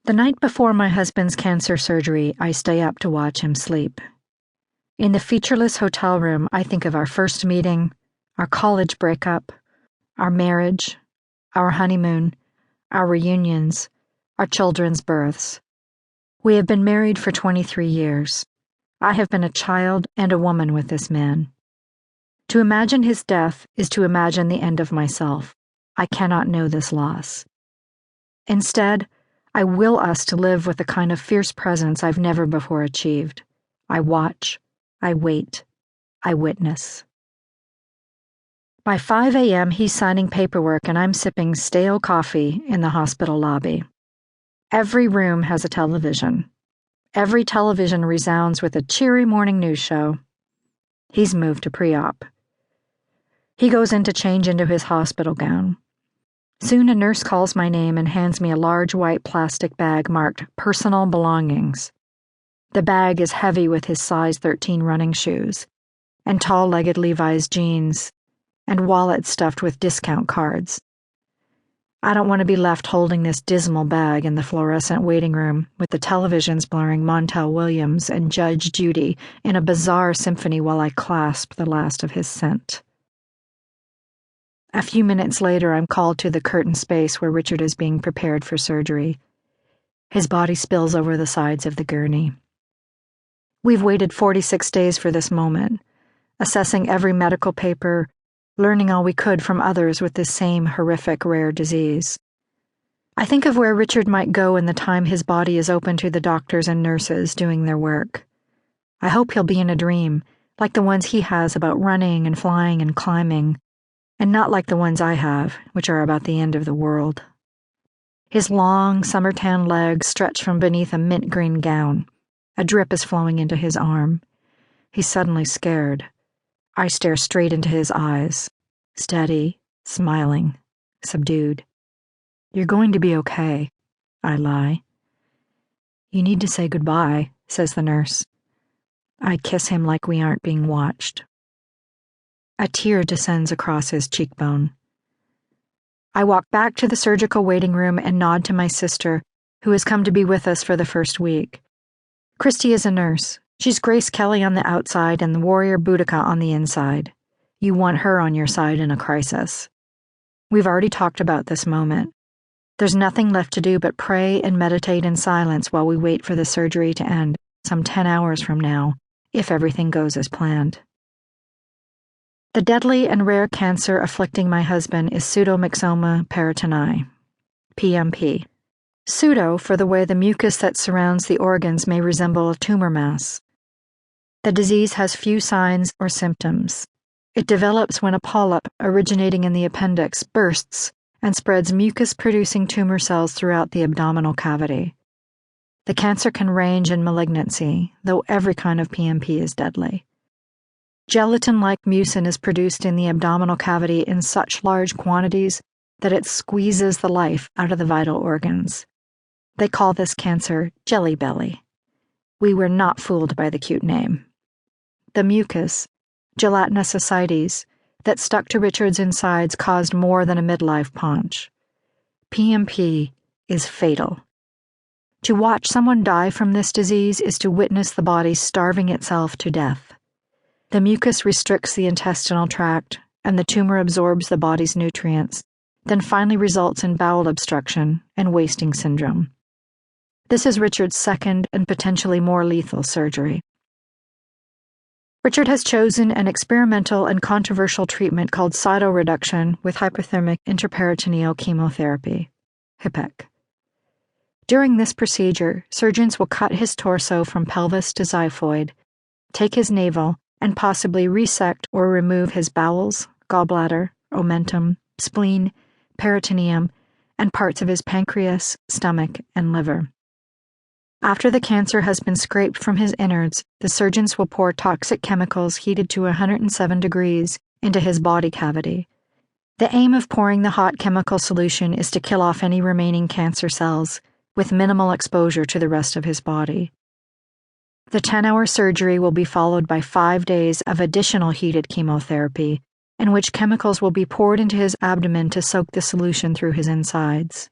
The night before my husband's cancer surgery, I stay up to watch him sleep. In the featureless hotel room, I think of our first meeting, our college breakup, our marriage, our honeymoon, our reunions, our children's births. We have been married for 23 years. I have been a child and a woman with this man. To imagine his death is to imagine the end of myself. I cannot know this loss. Instead, I will us to live with a kind of fierce presence I've never before achieved. I watch, I wait, I witness. By 5 a.m., he's signing paperwork and I'm sipping stale coffee in the hospital lobby. Every room has a television. Every television resounds with a cheery morning news show. He's moved to pre-op. He goes in to change into his hospital gown. Soon a nurse calls my name and hands me a large white plastic bag marked Personal Belongings. The bag is heavy with his size 13 running shoes, and tall-legged Levi's jeans, and wallets stuffed with discount cards. I don't want to be left holding this dismal bag in the fluorescent waiting room with the televisions blaring Montel Williams and Judge Judy in a bizarre symphony while I clasp the last of his scent. A few minutes later, I'm called to the curtained space where Richard is being prepared for surgery. His body spills over the sides of the gurney. We've waited 46 days for this moment, assessing every medical paper, learning all we could from others with this same horrific rare disease. I think of where Richard might go in the time his body is open to the doctors and nurses doing their work. I hope he'll be in a dream, like the ones he has about running and flying and climbing, and not like the ones I have, which are about the end of the world. His long, summer-tan legs stretch from beneath a mint-green gown. A drip is flowing into his arm. He's suddenly scared. I stare straight into his eyes, steady, smiling, subdued. "You're going to be okay," I lie. "You need to say goodbye," says the nurse. I kiss him like we aren't being watched. A tear descends across his cheekbone. I walk back to the surgical waiting room and nod to my sister, who has come to be with us for the first week. Christy is a nurse. She's Grace Kelly on the outside and the warrior Boudica on the inside. You want her on your side in a crisis. We've already talked about this moment. There's nothing left to do but pray and meditate in silence while we wait for the surgery to end, some 10 hours from now, if everything goes as planned. The deadly and rare cancer afflicting my husband is pseudomyxoma peritonei, PMP. Pseudo for the way the mucus that surrounds the organs may resemble a tumor mass. The disease has few signs or symptoms. It develops when a polyp originating in the appendix bursts and spreads mucus-producing tumor cells throughout the abdominal cavity. The cancer can range in malignancy, though every kind of PMP is deadly. Gelatin-like mucin is produced in the abdominal cavity in such large quantities that it squeezes the life out of the vital organs. They call this cancer jelly belly. We were not fooled by the cute name. The mucus, gelatinous ascites, that stuck to Richard's insides caused more than a midlife paunch. PMP is fatal. To watch someone die from this disease is to witness the body starving itself to death. The mucus restricts the intestinal tract, and the tumor absorbs the body's nutrients, then finally results in bowel obstruction and wasting syndrome. This is Richard's second and potentially more lethal surgery. Richard has chosen an experimental and controversial treatment called cytoreduction with hypothermic intraperitoneal chemotherapy, HIPEC. During this procedure, surgeons will cut his torso from pelvis to xiphoid, take his navel, and possibly resect or remove his bowels, gallbladder, omentum, spleen, peritoneum, and parts of his pancreas, stomach, and liver. After the cancer has been scraped from his innards, the surgeons will pour toxic chemicals heated to 107 degrees into his body cavity. The aim of pouring the hot chemical solution is to kill off any remaining cancer cells, with minimal exposure to the rest of his body. The 10-hour surgery will be followed by 5 days of additional heated chemotherapy, in which chemicals will be poured into his abdomen to soak the solution through his insides.